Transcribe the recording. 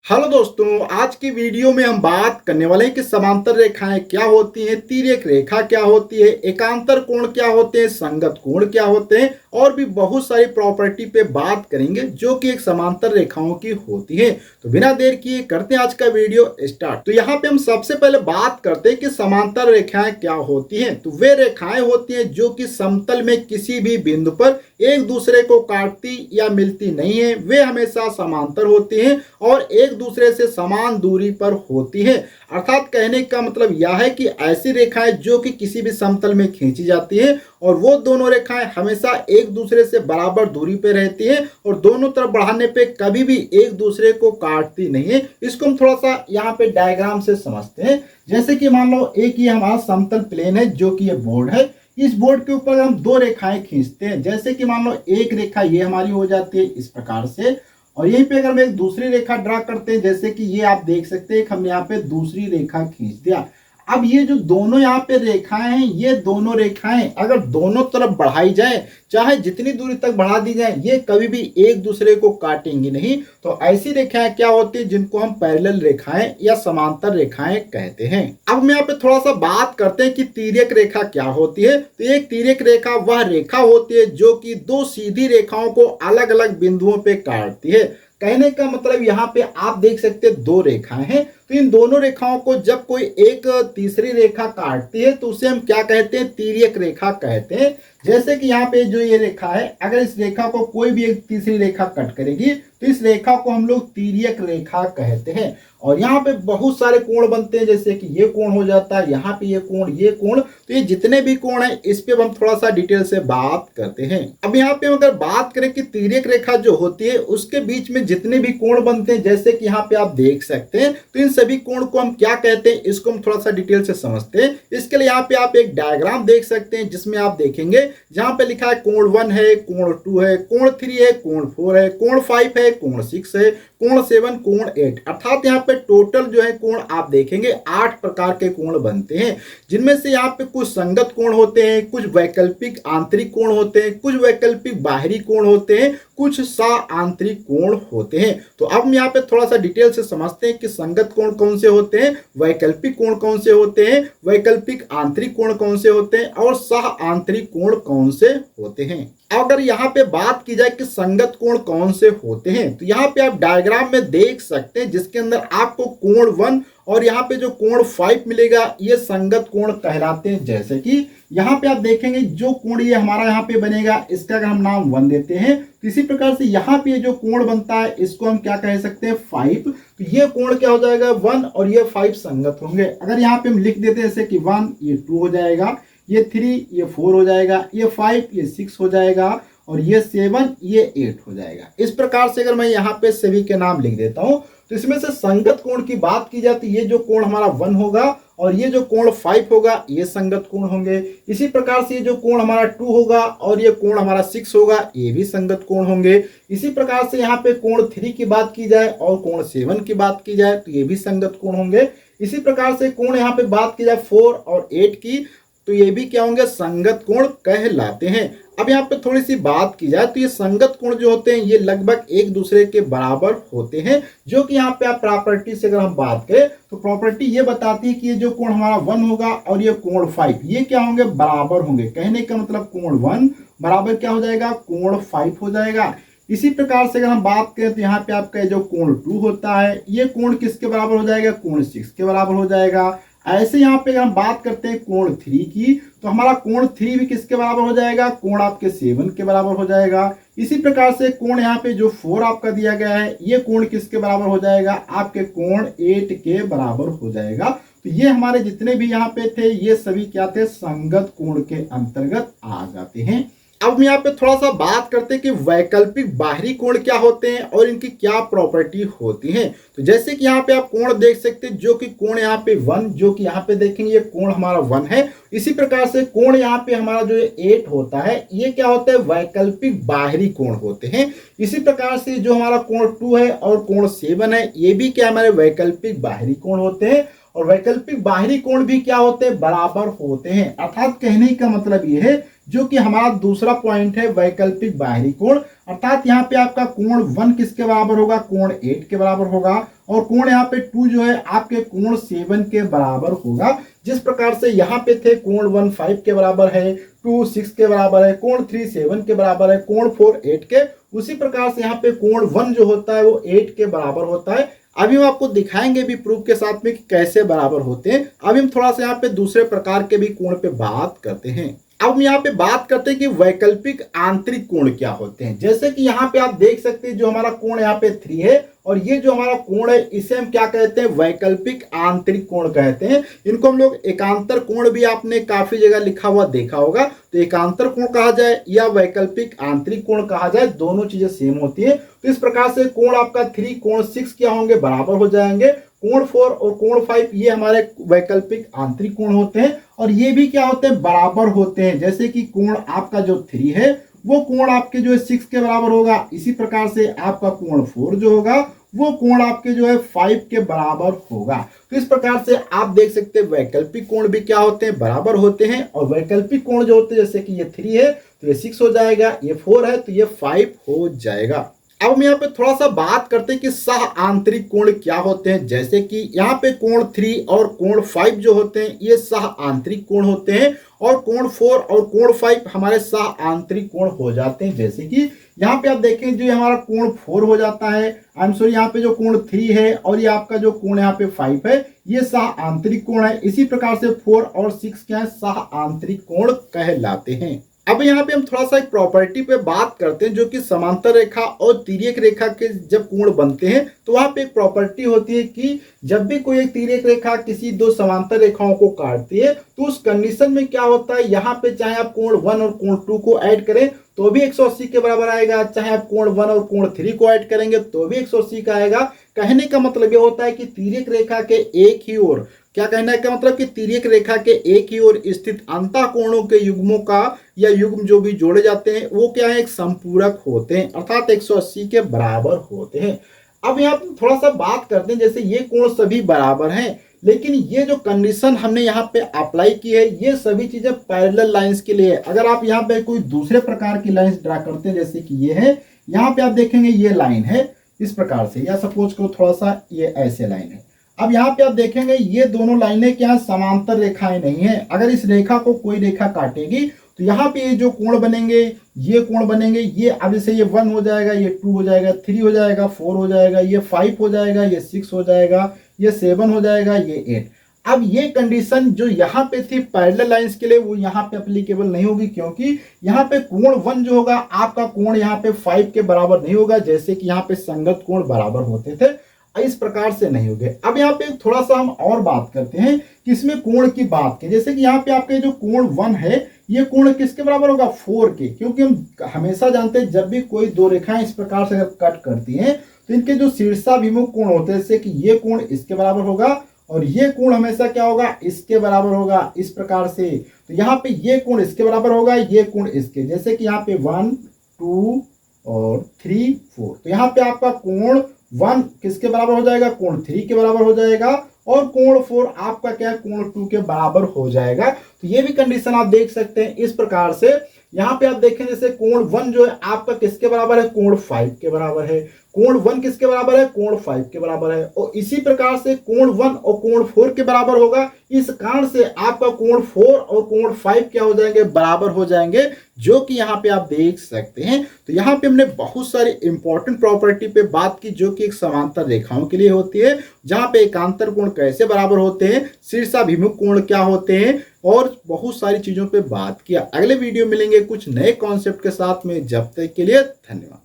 Hello दोस्तों, आज की वीडियो में हम बात करने वाले हैं कि समांतर रेखाएं क्या होती हैं, तिर्यक रेखा क्या होती है, एकांतर कोण क्या होते हैं, संगत कोण क्या होते हैं और भी बहुत सारी प्रॉपर्टी पे बात करेंगे जो कि एक समांतर रेखाओं की होती है। तो बिना देर किए करते हैं आज का वीडियो स्टार्ट। तो यहाँ पे हम सबसे पहले बात करते हैं कि समांतर रेखाएं क्या होती हैं। तो वे रेखाएं होती हैं जो कि समतल में किसी भी बिंदु पर एक दूसरे को काटती या मिलती नहीं है, वे हमेशा समांतर होती हैं और एक दूसरे से समान दूरी पर होती है। अर्थात कहने का मतलब यह है कि ऐसी रेखाएं जो कि किसी भी समतल में खींची जाती है और वो दोनों रेखाएं हमेशा एक दूसरे से बराबर दूरी पे रहती है और दोनों तरफ बढ़ाने पे कभी भी एक दूसरे को काटती नहीं है। इसको हम थोड़ा सा यहाँ पे डायग्राम से समझते हैं। जैसे कि मान लो एक ये हमारा समतल प्लेन है जो कि ये बोर्ड है। इस बोर्ड के ऊपर हम दो रेखाएं खींचते हैं। जैसे कि मान लो एक रेखा ये हमारी हो जाती है इस प्रकार से, और यहीं पे अगर हम एक दूसरी रेखा ड्रा करते हैं, जैसे कि ये आप देख सकते हैं हम यहाँ पे दूसरी रेखा खींच दिया। अब ये जो दोनों यहाँ पे रेखाएं हैं, ये दोनों रेखाएं अगर दोनों तरफ बढ़ाई जाए, चाहे जितनी दूरी तक बढ़ा दी जाए, ये कभी भी एक दूसरे को काटेंगी नहीं। तो ऐसी रेखाएं क्या होती है जिनको हम पैरेलल रेखाएं या समांतर रेखाएं कहते हैं। अब हम यहाँ पे थोड़ा सा बात करते हैं कि तिर्यक रेखा क्या होती है। तो एक तिर्यक रेखा वह रेखा होती है जो कि दो सीधी रेखाओं को अलग अलग बिंदुओं पे काटती है। कहने का मतलब यहाँ पे आप देख सकते हैं दो रेखाएं हैं, तो इन दोनों रेखाओं को जब कोई एक तीसरी रेखा काटती है तो उसे हम क्या कहते हैं, तिर्यक रेखा कहते हैं। जैसे कि यहाँ पे जो ये रेखा है, अगर इस रेखा को कोई भी एक तीसरी रेखा कट करेगी तो इस रेखा को हम लोग तिर्यक रेखा कहते हैं। और यहाँ पे बहुत सारे कोण बनते हैं, जैसे कि ये कोण हो जाता है, यहाँ पे ये कोण, ये कोण। तो ये जितने भी कोण है इस पे हम थोड़ा सा डिटेल से बात करते हैं। अब यहाँ पे अगर बात करें कि तिर्यक रेखा जो होती है उसके बीच में जितने भी कोण बनते हैं, जैसे कि यहाँ पे आप देख सकते हैं, तो इन सभी कोण को हम क्या कहते हैं, इसको हम थोड़ा सा डिटेल से समझते हैं। इसके लिए यहाँ पे आप एक डायग्राम देख सकते हैं जिसमें आप देखेंगे जहां पे लिखा है कोण 1 है, कोण 2 है, कोण 3 है, कोण 4 है, कोण 5 है, कोण 6 है, कोण 7, कोण 8। अर्थात यहाँ पे टोटल जो है कोण आप देखेंगे 8 प्रकार के कोण बनते हैं, जिनमें से यहाँ पे कुछ संगत कोण होते हैं, कुछ वैकल्पिक आंतरिक कोण होते हैं, कुछ वैकल्पिक बाहरी कोण होते हैं, कुछ आंतरिक कोण होते हैं। तो अब हम यहाँ पे थोड़ा सा डिटेल से समझते हैं कि संगत कोण कौन से होते हैं, वैकल्पिक कोण कौन से होते हैं, वैकल्पिक आंतरिक कोण कौन से होते हैं और आंतरिक कोण कौन से होते हैं। अगर यहाँ पे बात की जाए कि संगत कोण कौन से होते हैं, तो यहाँ पे आप डायग्राम में देख सकते हैं जिसके अंदर आपको कोण 1 और यहाँ पे जो कोण 5 मिलेगा, ये संगत कोण कहलाते हैं। जैसे कि यहाँ पे आप देखेंगे जो कोण ये हमारा यहाँ पे बनेगा, इसका अगर हम नाम 1 देते हैं, तो इसी प्रकार से यहाँ पे जो कोण बनता है इसको हम क्या कह सकते हैं, 5। तो ये कोण क्या हो जाएगा, 1 और ये 5 संगत होंगे। अगर यहाँ पे हम लिख देते हैं जैसे कि 1 ये 2 हो जाएगा, ये 3 ये 4 हो जाएगा, ये 5 ये 6 हो जाएगा और ये 7 ये 8 हो जाएगा। इस प्रकार से अगर मैं यहाँ पे सभी के नाम लिख देता हूं, तो इसमें से संगत कोण की बात की जाती है, ये जो कोण हमारा 1 होगा और ये जो कोण 5 होगा ये संगत कोण होंगे। इसी प्रकार से ये जो कोण हमारा 2 होगा और ये कोण हमारा 6 होगा, ये भी संगत कोण होंगे। इसी प्रकार से यहाँ पे कोण 3 की बात की जाए और कोण 7 की बात की जाए तो ये भी संगत कोण होंगे। इसी प्रकार से कोण यहाँ पे बात की जाए 4 और 8 की, तो ये भी क्या होंगे, संगत कोण कहलाते हैं। अब यहाँ पे थोड़ी सी बात की जाए तो ये संगत कोण जो होते हैं ये लगभग एक दूसरे के बराबर होते हैं, जो कि यहाँ पे आप प्रॉपर्टी से अगर हम बात करें तो प्रॉपर्टी ये बताती है कि ये जो कोण हमारा 1 होगा और ये कोण 5 ये क्या होंगे, बराबर होंगे। कहने का मतलब कोण 1 बराबर क्या हो जाएगा, कोण 5 हो जाएगा। इसी प्रकार से अगर हम बात करें तो यहाँ पे आपका जो कोण 2 होता है ये कोण किसके बराबर हो जाएगा, कोण 6 के बराबर हो जाएगा। ऐसे यहाँ पे अगर हम बात करते हैं कोण 3 की, तो हमारा कोण 3 भी किसके बराबर हो जाएगा, कोण आपके 7 के बराबर हो जाएगा। इसी प्रकार से कोण यहाँ पे जो 4 आपका दिया गया है ये कोण किसके बराबर हो जाएगा, आपके कोण 8 के बराबर हो जाएगा। तो ये हमारे जितने भी यहाँ पे थे ये सभी क्या थे, संगत कोण के अंतर्गत आ जाते हैं। अब हम यहाँ पे थोड़ा सा बात करते हैं कि वैकल्पिक बाहरी कोण क्या होते हैं और इनकी क्या प्रॉपर्टी होती है। तो जैसे कि यहाँ पे आप कोण देख सकते हैं, जो कि कोण यहाँ पे 1, जो कि यहाँ पे देखेंगे ये कोण हमारा 1 है। इसी प्रकार से कोण यहाँ पे हमारा जो 8 होता है ये क्या होता है, वैकल्पिक बाहरी कोण होते हैं। इसी प्रकार से जो हमारा कोण 2 है और कोण 7 है ये भी क्या हमारे वैकल्पिक बाहरी कोण होते हैं। और वैकल्पिक बाहरी कोण भी क्या होते हैं, बराबर होते हैं। अर्थात कहने का मतलब ये है जो कि हमारा दूसरा पॉइंट है वैकल्पिक बाहरी कोण। अर्थात यहाँ पे आपका कोण 1 किसके बराबर होगा, कोण 8 के बराबर होगा, और कोण यहाँ पे 2 जो है आपके कोण 7 के बराबर होगा। जिस प्रकार से यहाँ पे थे कोण 1 5 के बराबर है, 2 6 के बराबर है, कोण 3 7 के बराबर है, कोण 4 8 के, उसी प्रकार से यहाँ पे कोण 1 जो होता है वो 8 के बराबर होता है। अभी हम आपको दिखाएंगे भी प्रूफ के साथ में कि कैसे बराबर होते हैं। अभी हम थोड़ा सा यहाँ पे दूसरे प्रकार के भी कोण पे बात करते हैं। अब हम यहाँ पे बात करते हैं कि वैकल्पिक आंतरिक कोण क्या होते हैं। जैसे कि यहाँ पे आप देख सकते हैं जो हमारा कोण यहाँ पे 3 है और ये जो हमारा कोण है इसे हम क्या कहते हैं, वैकल्पिक आंतरिक कोण कहते हैं। इनको हम लोग एकांतर कोण भी आपने काफी जगह लिखा हुआ देखा होगा, तो एकांतर कोण कहा जाए या वैकल्पिक आंतरिक कोण कहा जाए, दोनों चीजें सेम होती है। तो इस प्रकार से कोण आपका 3 कोण 6 क्या होंगे, बराबर हो जाएंगे। कोण 4 और कोण 5 ये हमारे वैकल्पिक आंतरिक कोण होते हैं और ये भी क्या होते हैं, बराबर होते हैं। जैसे कि कोण आपका जो 3 है वो कोण आपके जो है 6 के बराबर होगा, इसी प्रकार से आपका कोण 4 जो होगा वो कोण आपके जो है 5 के बराबर होगा। तो इस प्रकार से आप देख सकते हैं वैकल्पिक कोण भी क्या होते हैं, बराबर होते हैं। और वैकल्पिक कोण जो होते हैं, जैसे कि ये 3 है तो ये 6 हो जाएगा, ये 4 है तो ये 5 हो जाएगा। अब हम यहाँ पे थोड़ा सा बात करते हैं कि सह आंतरिक कोण क्या होते हैं। जैसे कि यहाँ पे कोण 3 और कोण 5 जो होते हैं ये सह आंतरिक कोण होते हैं और कोण 4 और कोण 5 हमारे सह आंतरिक कोण हो जाते हैं। जैसे कि यहाँ पे आप देखें जो हमारा कोण 4 हो जाता है, आई एम सॉरी यहाँ पे जो कोण 3 है और ये आपका जो कोण यहाँ पे 5 है ये सह आंतरिक कोण है। इसी प्रकार से 4 और 6 क्या है, सह आंतरिक कोण कहलाते हैं। अब यहाँ पे हम थोड़ा सा एक प्रॉपर्टी पे बात करते हैं जो कि समांतर रेखा और तिर्यक रेखा के जब कोण बनते हैं तो वहां पे एक प्रॉपर्टी होती है कि जब भी कोई एक तिर्यक रेखा किसी दो समांतर रेखाओं को काटती है तो उस कंडीशन में क्या होता है, यहाँ पे चाहे आप कोण 1 और कोण 2 को ऐड करें तो भी 180 के बराबर आएगा, चाहे आप कोण 1 और कोण 3 को ऐड करेंगे तो भी 180 का आएगा। कहने का मतलब ये होता है कि तिर्यक रेखा के एक ही ओर, क्या कहना है का मतलब कि तिर्यक रेखा के एक ही ओर स्थित अंतः कोणों के युग्मों का या युग्म जो भी जोड़े जाते हैं वो क्या है, एक संपूरक होते हैं, अर्थात 180 के बराबर होते हैं। अब यहाँ पे थोड़ा सा बात करते हैं, जैसे ये कोण सभी बराबर हैं लेकिन ये जो कंडीशन हमने यहाँ पे अप्लाई की है ये सभी चीजें पैरेलल लाइंस के लिए है। अगर आप यहाँ पे कोई दूसरे प्रकार की लाइंस ड्रा करते हैं, जैसे कि ये है, यहाँ पे आप देखेंगे ये लाइन है इस प्रकार से, या सपोज करो थोड़ा सा ये ऐसे लाइन है। अब यहाँ पे आप देखेंगे ये दोनों लाइनें क्या समांतर रेखाएं नहीं है। अगर इस रेखा को कोई रेखा काटेगी तो यहाँ पे ये जो कोण बनेंगे ये कोण बनेंगे, ये अब जैसे ये 1 हो जाएगा, ये 2 हो जाएगा, 3 हो जाएगा, 4 हो जाएगा, ये 5 हो जाएगा, ये 6 हो जाएगा, ये 7 हो जाएगा, ये 8। अब ये कंडीशन जो यहाँ पे थी पैरेलल लाइंस के लिए वो यहाँ पे एप्लीकेबल नहीं होगी, क्योंकि यहाँ पे कोण 1 जो होगा आपका कोण यहाँ पे 5 के बराबर नहीं होगा, जैसे कि यहाँ पे संगत कोण बराबर होते थे, इस प्रकार से नहीं होंगे। अब यहाँ पे थोड़ा सा हम और बात करते हैं कि इसमें कोण की बात की, जैसे कि यहाँ पे आपके जो कोण 1 है ये कोण किसके बराबर होगा, 4 के, क्योंकि हम हमेशा जानते हैं जब भी कोई दो रेखाएं इस प्रकार से कट करती हैं तो इनके जो शीर्षाभिमुख कोण होते हैं, जैसे कि ये कोण इसके बराबर होगा और ये कोण हमेशा क्या होगा, इसके बराबर होगा, इस प्रकार से। तो यहाँ पे ये कोण इसके बराबर होगा, ये कोण इसके, जैसे कि यहाँ पे 1 2 और 3 4, तो यहाँ पे आपका कोण 1 किसके बराबर हो जाएगा, कोण 3 के बराबर हो जाएगा और कोण 4 आपका क्या है, कोण 2 के बराबर हो जाएगा। तो ये भी कंडीशन आप देख सकते हैं इस प्रकार से। यहाँ पे आप देखें जैसे कोण 1 जो है आपका किसके बराबर है, कोण 5 के बराबर है, कोण 1 किसके बराबर है, कोण 5 के बराबर है, और इसी प्रकार से कोण 1 और कोण 4 के बराबर होगा। इस कारण से आपका कोण 4 और कोण 5 क्या हो जाएंगे, बराबर हो जाएंगे, जो कि यहाँ पे आप देख सकते हैं। तो यहाँ पे हमने बहुत सारी इंपॉर्टेंट प्रॉपर्टी पे बात की जो कि एक समांतर रेखाओं के लिए होती है, जहाँ पे एकांतर कोण कैसे बराबर होते हैं, शीर्षाभिमुख कोण क्या होते हैं, और बहुत सारी चीजों पे बात किया। अगले वीडियो मिलेंगे कुछ नए कॉन्सेप्ट के साथ में, जब तक के लिए धन्यवाद।